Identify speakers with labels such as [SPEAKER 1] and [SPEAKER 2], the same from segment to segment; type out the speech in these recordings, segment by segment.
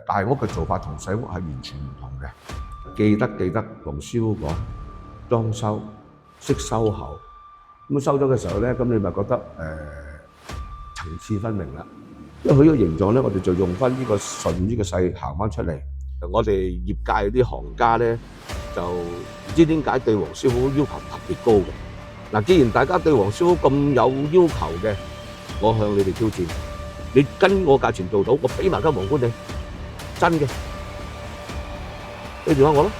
[SPEAKER 1] 大屋嘅做法同細屋係完全唔同嘅。記得同師傅講，裝修識收口。咁收咗嘅時候咧，咁你咪覺得層次分明啦。因為佢個形狀咧，我哋就用翻呢個順呢個勢行翻出嚟。我哋業界啲行家咧，就唔知點解對黃師傅要求特別高嘅。嗱，既然大家對黃師傅咁有要求嘅，我向你哋挑戰，你跟我價錢做到，我俾埋間皇冠你，真嘅，你電話我咯。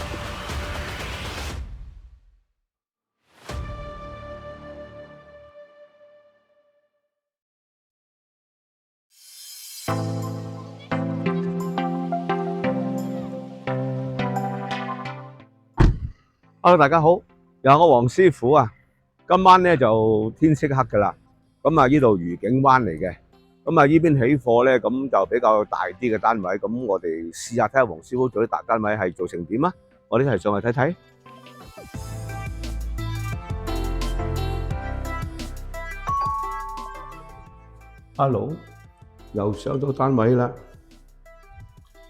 [SPEAKER 1] Hello， 大家好，又係我黃師傅啊。今晚咧就天色黑噶啦，咁啊呢度愉景灣嚟嘅，咁啊呢邊起貨咧，咁就比較大啲嘅單位，咁我哋試下睇下黃師傅做啲大單位係做成點啊！我哋一齊上去睇睇。Hello， 又上到單位啦。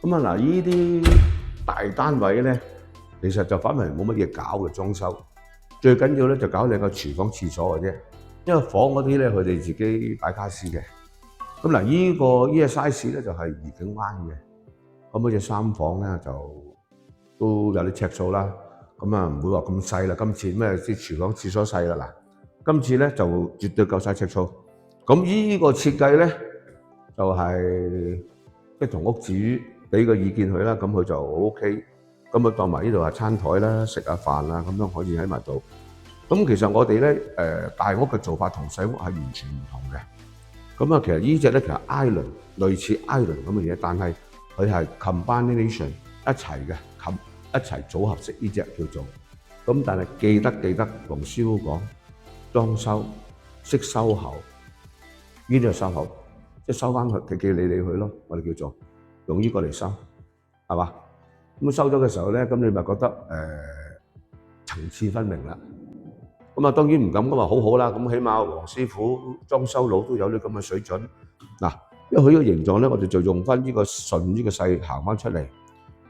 [SPEAKER 1] 咁啊嗱，呢啲大單位咧，其實就反為冇乜嘢搞嘅裝修，最緊要咧就搞兩個廚房、廁所嘅啫。因為房嗰啲咧，佢哋自己擺家私嘅。咁嗱，呢個 size 咧就係愉景灣嘅。咁好似3房咧就都有啲尺數啦。咁啊唔會話咁細啦。今次咩啲廚房、廁所細啦嗱，今次咧就絕對夠晒尺數。咁呢個設計咧就係即係同屋主俾個意見佢啦，咁佢就 OK。咁啊當埋呢度係餐台啦，食下飯啦，咁樣可以喺埋度。咁其實我哋咧大屋嘅做法同細屋係完全唔同嘅。咁啊其實呢隻咧其實 island 類似 island 咁嘅嘢，但係佢係 combination 一齊嘅，一齊組合式呢隻叫做。咁但係記得同師傅講，裝修識收口，呢啲係收口，即係收翻佢企理佢咯，我哋叫做用呢個嚟收，係嘛？咁收咗嘅時候咧，咁你咪覺得層次分明啦。咁啊當然唔敢咁話好好啦，咁起碼黃師傅裝修佬都有啲咁嘅水準。嗱，因為佢呢個形狀咧，我哋就用翻呢個順呢個勢行翻出嚟。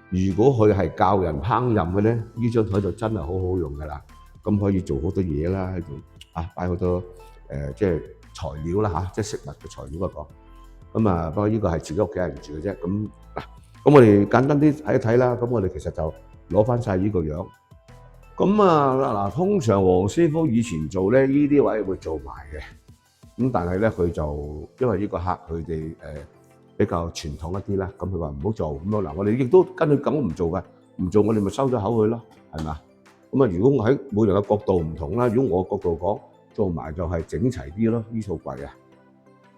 [SPEAKER 1] 如果佢係教人烹飪嘅咧，呢張台就真係好好用㗎啦。咁可以做好多嘢啦喺度啊，擺好多即係材料啦嚇，即係食物嘅材料嗰個。咁啊，不過呢個係自己屋企人住嘅啫。咁嗱，咁我哋簡單啲睇一睇啦。咁我哋其實就攞翻晒呢個樣。咁啊嗱，通常黃師傅以前做咧，呢啲位會做埋嘅。咁但係咧，佢就因為呢個客佢哋比較傳統一啲啦，咁佢話唔好做咁咯。嗱，我哋亦都跟佢講唔做嘅，唔做我哋咪收咗口佢咯，係嘛？咁啊，如果我喺每人嘅角度唔同啦，如果我角度講做埋就係整齊啲咯，呢套櫃啊，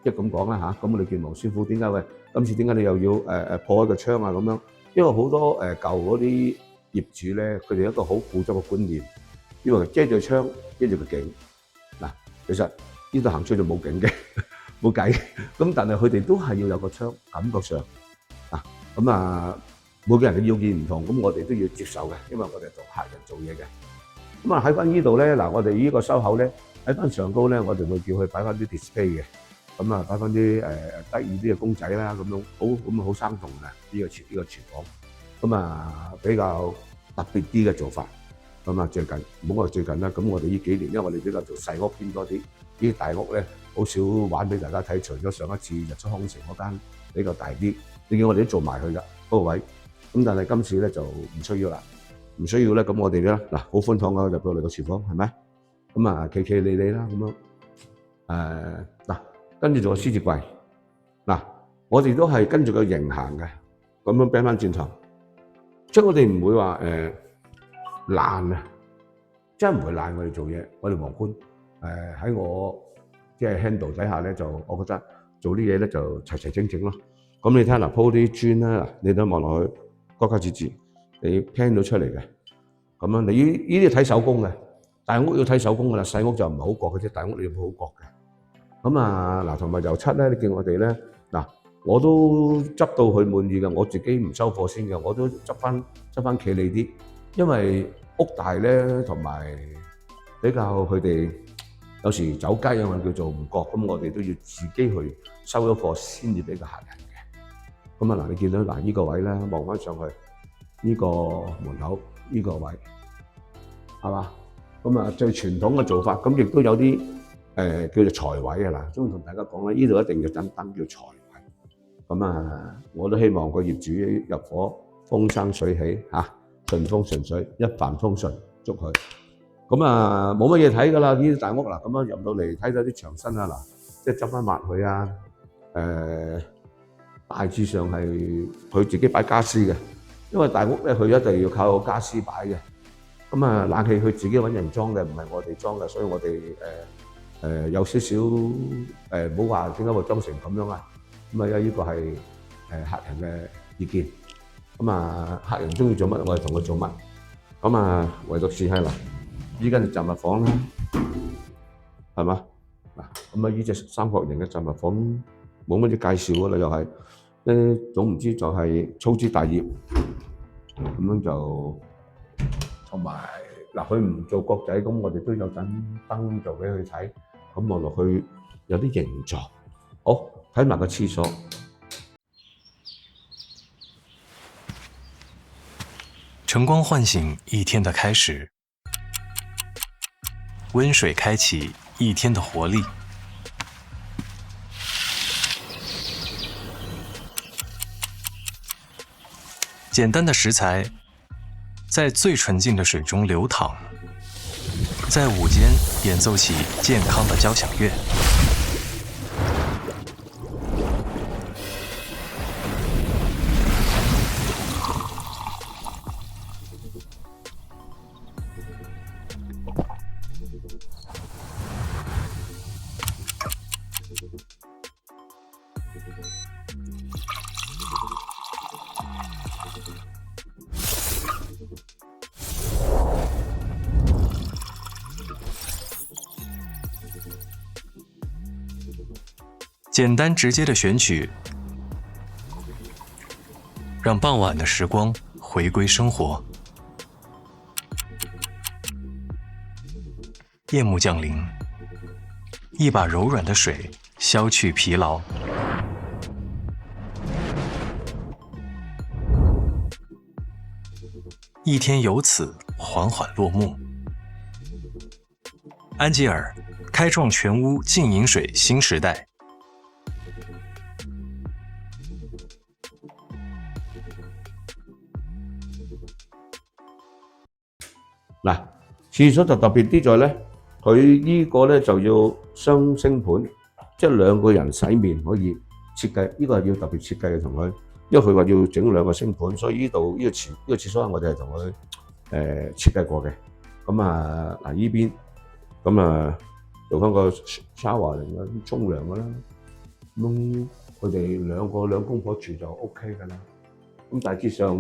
[SPEAKER 1] 即係咁講啦嚇。咁我哋見黃師傅點解喂，今次點解你又要破開個窗啊咁樣？因為好多舊嗰啲業主咧，佢哋一個好固執嘅觀念，以為遮住窗，遮住個景。嗱，其實呢度行出就冇景嘅，冇計。咁但係佢哋都係要有個窗，感覺上啊，咁啊，每個人嘅要件唔同，咁我哋都要接受嘅，因為我哋同客人做嘢嘅。咁啊喺翻呢度咧，嗱，我哋呢個收口咧喺翻上高咧，我哋會叫佢擺翻啲 display 嘅，咁啊擺翻啲得意啲嘅公仔啦，咁樣好生動嘅呢個廚房。咁啊比較特別啲嘅做法，咁啊最近唔好話最近啦，咁我哋呢幾年，因為我哋比較做細屋偏多啲，呢啲大屋咧好少玩俾大家睇，除咗上一次日出康城嗰間比較大啲，你見我哋都做埋佢噶嗰個位，咁但係今次咧就唔需要啦，唔需要咧，咁我哋咧嗱好寬敞啊，入到嚟個廚房係咪？咁啊企理啦咁樣，嗱跟住做個獅子櫃，嗱我哋都係跟住個形行嘅，咁樣掟翻轉頭。即係我哋唔會話爛啊，真係唔會爛。我哋做嘢，我哋皇冠喺我即係 handle 底下咧，就我覺得做啲嘢咧就齊齊整整咯。咁你睇下嗱，鋪啲磚啦，你都望落去高高節節，你 plan 到出嚟嘅。咁樣你呢啲睇手工嘅，大屋要睇手工噶啦，細屋就唔係好覺嘅啫，大屋你要好覺嘅。咁啊嗱，同埋油漆咧，你見我哋咧嗱。我都執到佢滿意嘅，我自己唔收貨先嘅，我都執翻企理啲，因為屋大咧，同埋比較佢哋有時走雞啊，我叫做唔覺，咁我哋都要自己去收咗貨先至俾個客人嘅。咁啊嗱，你見到嗱呢個位咧，望翻上去呢個門口呢個位係嘛？咁啊最傳統嘅做法，咁亦都有啲叫做財位啊嗱，中意同大家講咧，呢度一定要盞燈叫財位。咁啊，我都希望個業主入伙風生水起嚇，順風順水，一帆風順，祝佢。咁啊冇乜嘢睇㗎啦，呢啲大屋嗱，咁樣入到嚟睇到啲牆身啊嗱，即係執翻抹佢啊，大致上係佢自己擺家私嘅，因為大屋咧佢一定要靠家私擺嘅。咁啊冷氣佢自己揾人裝嘅，唔係我哋裝嘅，所以我哋有少少唔好話點解會裝成咁樣啊？咁啊因為呢個係客人嘅意見，咁啊客人中意做乜我哋同佢做乜，咁啊唯獨是係嗱，依間雜物房啦，係嘛嗱，咁啊呢隻三角形嘅雜物房冇乜嘢介紹㗎啦，又係總唔知就係粗枝大葉咁樣就。同埋嗱，佢唔做角仔，咁我哋都有盞燈做俾佢睇，咁望落去有啲形狀。好，睇埋個廁所，
[SPEAKER 2] 晨光喚醒一天的開始，溫水開啟一天的活力。簡單的食材在最純淨的水中流淌，在午間演奏起健康的交響樂。簡單直接的選曲，讓傍晚的時光回歸生活。夜幕降臨，一把柔軟的水消去疲勞。一天由此緩緩落幕。安吉爾開創全屋淨飲水新時代。
[SPEAKER 1] 嗱，廁所就特別啲在咧，佢呢個咧就要雙星盤，即係兩個人洗面可以設計，呢個係要特別設計嘅同佢，因為佢話要整兩個星盤，所以呢度呢個廁所我哋係同佢設計過嘅。咁啊嗱呢邊，咁啊做翻個 shower 嚟嘅，沖涼㗎啦。咁佢哋兩公婆住就 OK 㗎啦。咁大致上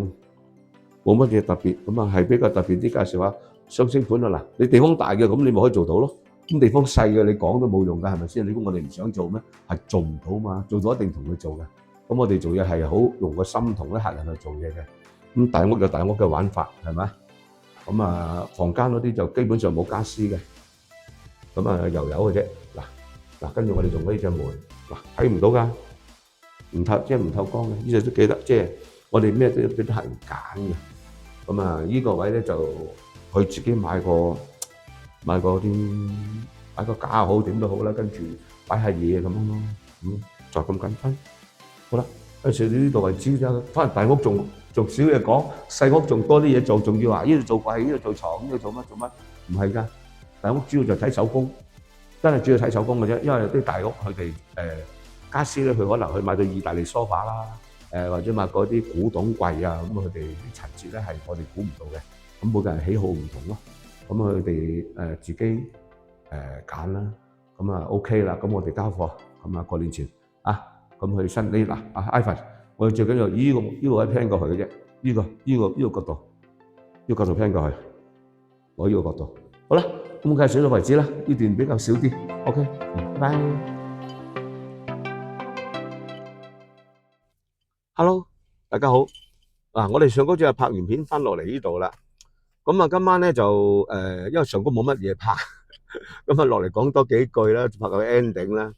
[SPEAKER 1] 冇乜嘢特別，咁啊係比較特別啲介紹下雙星盤啊嗱，你地方大嘅咁你咪可以做到咯，咁地方細嘅你講都冇用㗎，係咪先？你估我哋唔想做咩？係做唔到嘛，做到一定同佢做嘅。咁我哋做嘢係好用個心同啲客人去做嘢嘅。咁大屋有大屋嘅玩法係咪？咁啊房間嗰啲就基本上冇家私嘅，咁啊油油嘅啫。嗱，跟住我哋用呢隻門，嗱睇唔到㗎，唔透光嘅，呢隻都記得，即係我哋咩都俾啲客人揀嘅。咁啊呢個位咧就佢自己買個架好點都好啦，跟住擺下嘢咁樣咯，就咁簡單。好啦，跟住呢度為止啫，翻嚟大屋仲少嘢講，細屋仲多啲嘢做，仲要話呢度做櫃，呢度做床，呢度做乜，唔係㗎。大屋主要就睇手工，真係主要睇手工嘅啫，因為啲大屋佢哋家私咧，佢可能去買到意大利梳化啦，或者買嗰啲古董櫃啊，咁佢哋啲陳設咧係我哋估唔到嘅，咁每個人喜好唔同咯，咁佢哋自己揀啦，咁啊 OK 啦，咁我哋交貨，咁啊過年前啊，咁去新呢嗱Ivan，我哋最緊要呢個位 plan 過去嘅啫，呢個角度，呢個角度 plan 過去，攞呢個角度，好啦，咁介紹到為止啦，呢段比較少啲 ，OK，拜拜。Hello， 大家好。我哋上嗰次拍完片翻落嚟呢度啦。咁啊，今晚咧就因為上高冇乜嘢拍，咁啊落嚟講多幾句啦，拍個 ending 啦。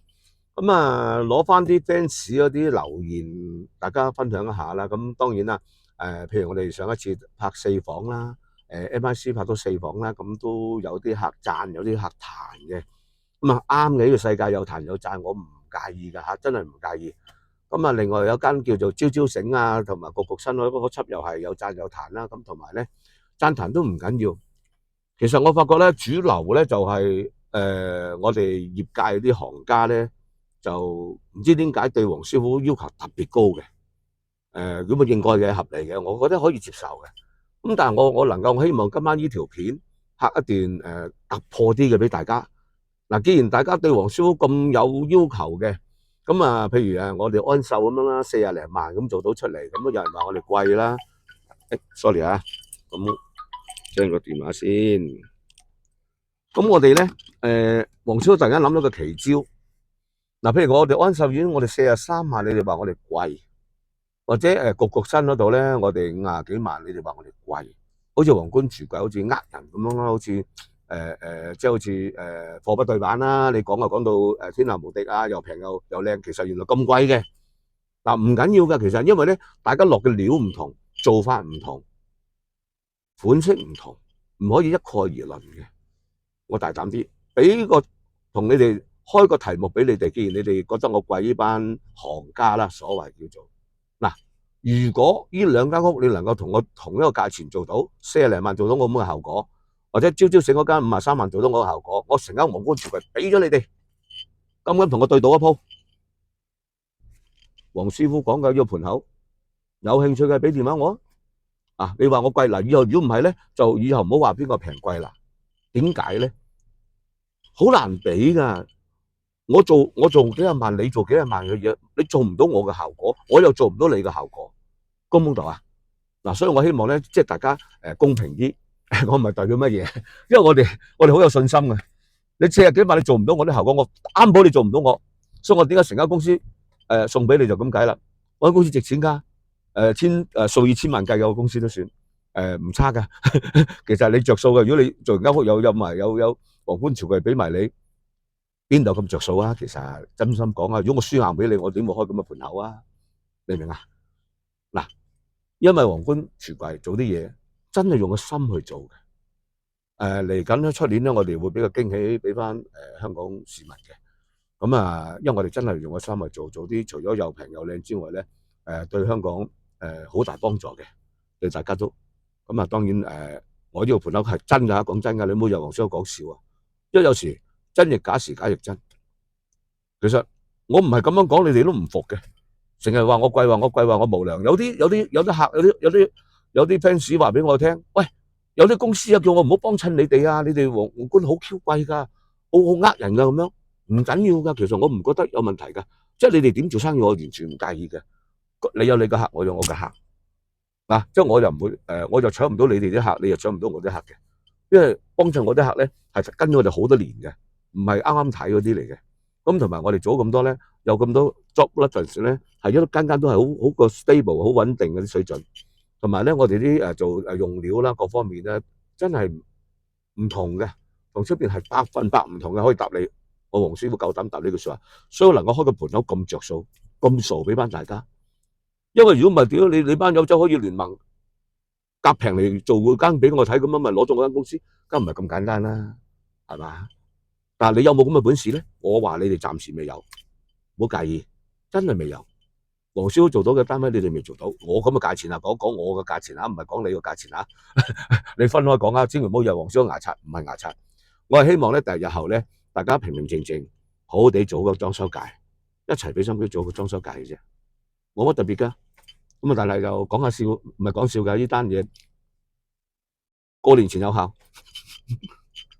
[SPEAKER 1] 咁啊，攞翻啲 fans 嗰啲留言，大家分享一下啦。咁當然啦，譬如我哋上一次拍4房啦，MIC 拍到4房啦，咁都有啲客讚，有啲客彈嘅。咁啊啱嘅，呢個世界有彈有讚，我唔介意㗎嚇，真係唔介意。咁啊，另外有間叫做朝朝醒啊，同埋焗焗新嗰輯又係有讚有彈啦。咁同埋咧，讚彈都唔緊要。其實我發覺咧，主流咧就係我哋業界啲行家咧，就唔知點解對黃師傅要求特別高嘅。如果應該嘅合理嘅，我覺得可以接受嘅。咁但係我能夠，我希望今晚呢條片拍一段突破啲嘅俾大家。嗱，既然大家對黃師傅咁有要求嘅，咁啊，譬如我哋安秀咁樣啦，40零萬咁做到出嚟，咁有人話我哋貴啦。sorry 啊，咁將個電話先。咁我哋咧，黃師傅突然間諗到個奇招。嗱，譬如我哋安秀院，我哋43萬，你哋話我哋貴。或者焗焗新嗰度咧，我哋50幾萬，你哋話我哋貴，好似皇冠櫥櫃好似呃人咁樣啦，好似即係好似貨不對版啦。你講就講到天下無敵啊，又平又靚，其實原來咁貴嘅。嗱，唔緊要㗎，其實因為咧大家落嘅料唔同，做法唔同，款式唔同，唔可以一概而論嘅。我大膽啲，俾個同你哋開個題目俾你哋，既然你哋覺得我貴，呢班行家啦，所謂叫做。嗱，如果呢兩間屋你能夠同我同一個價錢做到40零萬做到我咁嘅效果，或者朝朝醒嗰間53萬做到我嘅效果，我成間皇冠櫥櫃俾咗你哋，敢唔敢同我對賭一鋪？黃師傅講嘅呢個盤口，有興趣嘅俾電話我啊！你話我貴嗱，以後如果唔係咧，就以後唔好話邊個平貴啦。點解咧？好難比㗎。我做幾廿萬，你做幾廿萬嘅嘢，你做唔到我嘅效果，我又做唔到你嘅效果，公唔公道啊？嗱，所以我希望咧，即係大家公平啲。我唔係代表乜嘢，因為我哋好有信心嘅。你40幾萬你做唔到我啲效果，我擔保你做唔到我，所以我點解成間公司送俾你就咁解啦。我間公司值錢㗎，數以千萬計嘅公司都算唔差㗎。其實你着數嘅，如果你做間屋有皇冠櫥櫃俾埋你。邊度咁着數啊？其實真心講啊，如果我輸硬俾你，我點會開咁嘅盤口啊？明唔明啊？嗱，因為皇冠櫥櫃做啲嘢真係用個心去做嘅。嚟緊咧，出年咧，我哋會俾個驚喜俾翻香港市民嘅。咁啊，因為我哋真係用個心去做啲，除咗又平又靚之外咧，對香港好大幫助嘅，對大家都。咁啊，當然我呢個盤口係真㗎，講真㗎，你唔好有黃師傅講笑啊，因為有時。真亦假，時假亦真。其實我唔係咁樣講，你哋都唔服嘅。成日話我貴，話我貴，話我無良。有啲客，有啲 fans 話俾我聽，喂，有啲公司啊叫我唔好幫襯你哋啊，你哋皇冠好 Q 貴㗎，好呃人㗎咁樣。唔緊要㗎，其實我唔覺得有問題㗎。即係你哋點做生意，我完全唔介意嘅。你有你嘅客，我有我嘅客。嗱，即係我又唔會我就搶唔到你哋啲客，你又搶唔到我啲客嘅。因為幫襯我啲客咧係跟咗我哋好多年嘅。唔係啱啱睇嗰啲嚟嘅，咁同埋我哋做咁多咧，有咁多 job reference 咧，係一間間都係好個 stable、好穩定嗰啲水準，同埋咧我哋啲做用料啦，各方面咧真係唔同嘅，同出邊係100%唔同嘅，可以答你，我黃師傅夠膽答呢句説話，所以能夠開個盤口咁着數、咁傻俾翻大家，因為如果唔係屌你班友仔可以聯盟夾平嚟做嗰間俾我睇，咁樣咪攞咗嗰間公司，梗唔係咁簡單啦，係嘛？但係你有冇咁嘅本事咧？我話你哋暫時未有，唔好介意，真係未有。黃師傅做到嘅單位，你哋未做到。我咁嘅價錢啊，講我嘅價錢啊，唔係講你個價錢啊。你分開講啊，千祈唔好以為黃師傅牙刷，唔係牙刷。我係希望咧，第日後咧，大家平平靜靜，好好地做個裝修界，一齊俾心機做個裝修界嘅啫，冇乜特別噶。咁啊，但係就講下笑，唔係講笑㗎。呢單嘢過年前有效，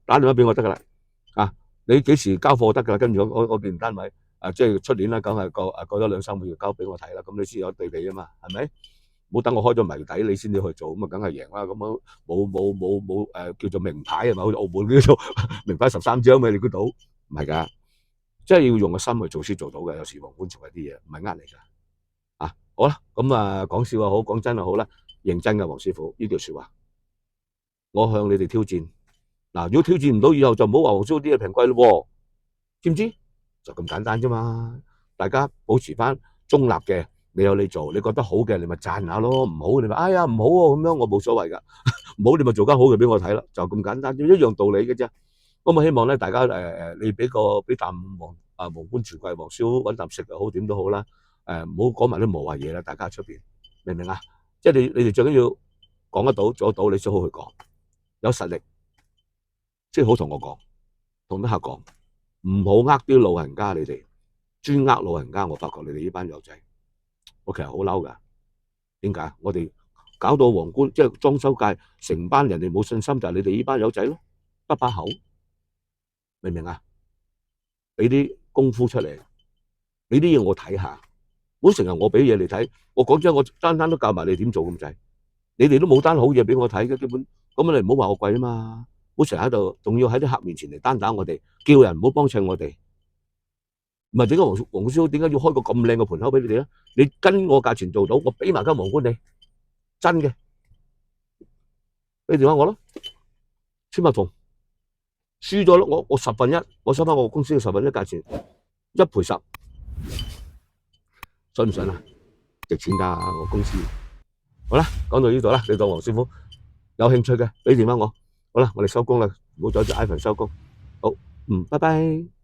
[SPEAKER 1] 打電話俾我得㗎啦。啊！你幾時交貨得㗎？跟住我件單位即係出年啦，梗係過咗2-3個月交俾我睇啦，咁你先有對比啊嘛，係咪？冇等我開咗謎底，你先至去做，咁啊梗係贏啦。咁樣冇叫做名牌係咪？好似澳門叫做名牌13張咩？你估到？唔係㗎，即係要用個心去做先做到嘅。有時皇冠櫥櫃啲嘢唔係呃你㗎。啊，好啦，咁啊講笑又好，講真又好啦，認真嘅黃師傅呢句説話，我向你哋挑戰。嗱，如果挑戰唔到，以後就唔好話黃師傅啲嘢平貴咯，知唔知？就咁簡單啫嘛。大家保持翻中立嘅，你有你做，你覺得好嘅你咪讚下咯，唔好你咪哎呀唔好喎咁樣，我冇所謂㗎。唔好你咪做間好嘅俾我睇咯，就咁簡單，一樣道理嘅啫。咁我希望咧，大家你俾啖皇冠廚貴黃燒揾啖食又好，點都好啦。唔好講埋啲無謂嘢啦，大家出邊明唔明啊？即係你哋最緊要講得到做得到，你先好去講，有實力，即係好同我講，同啲客講，唔好呃啲老人家，你哋專呃老人家，我發覺你哋呢班友仔，我其實好嬲㗎。點解？我哋搞到皇冠即係裝修界成班人哋冇信心，就係你哋呢班友仔咯，得把口，明唔明啊？俾啲功夫出嚟，俾啲嘢我睇下，唔好成日我俾嘢你睇，我講真，我單單都教埋你點做咁滯，你哋都冇單好嘢俾我睇嘅，基本咁你唔好話我貴啊嘛，唔好成日喺度，仲要喺啲客面前嚟單打我哋，叫人唔好幫襯我哋。唔係點解黃冠燒點解要開個咁靚嘅盤口俾你哋咧？你跟我價錢做到，我俾埋間皇冠你，真嘅，俾電話我咯，簽合同，輸咗咯，我1/10，我收翻我公司嘅1/10價錢，1賠10，信唔信啊？值錢㗎我公司。好啦，講到呢度啦，你當黃師傅有興趣嘅俾電話我。好啦，我哋收工啦，唔好阻住 Ivan 收工。好，拜拜。